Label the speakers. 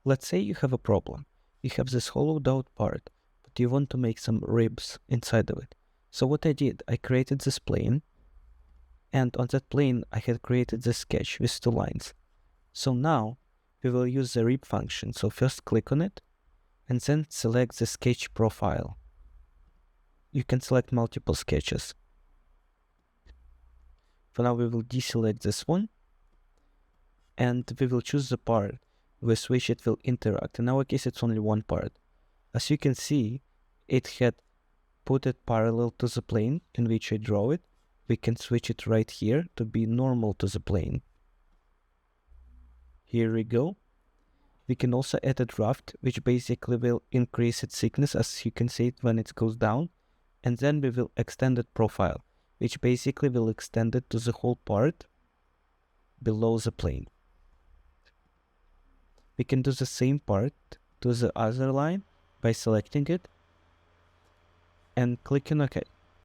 Speaker 1: Let's say you have a problem. You have this hollowed out part, but you want to make some ribs inside of it. So what I did, I created this plane, and on that plane I had created this sketch with two lines. So now we will use the rib function. So first click on it, and then select the sketch profile. You can select multiple sketches. For now we will deselect this one, and we will choose the part with which it will interact. In our case it's only one part. As you can see, it had put it parallel to the plane in which I draw it. We can switch it right here to be normal to the plane. Here we go. We can also add a draft, which basically will increase its thickness, as you can see it when it goes down. And then we will extend it profile, which basically will extend it to the whole part below the plane. We can do the same part to the other line by selecting it and clicking OK.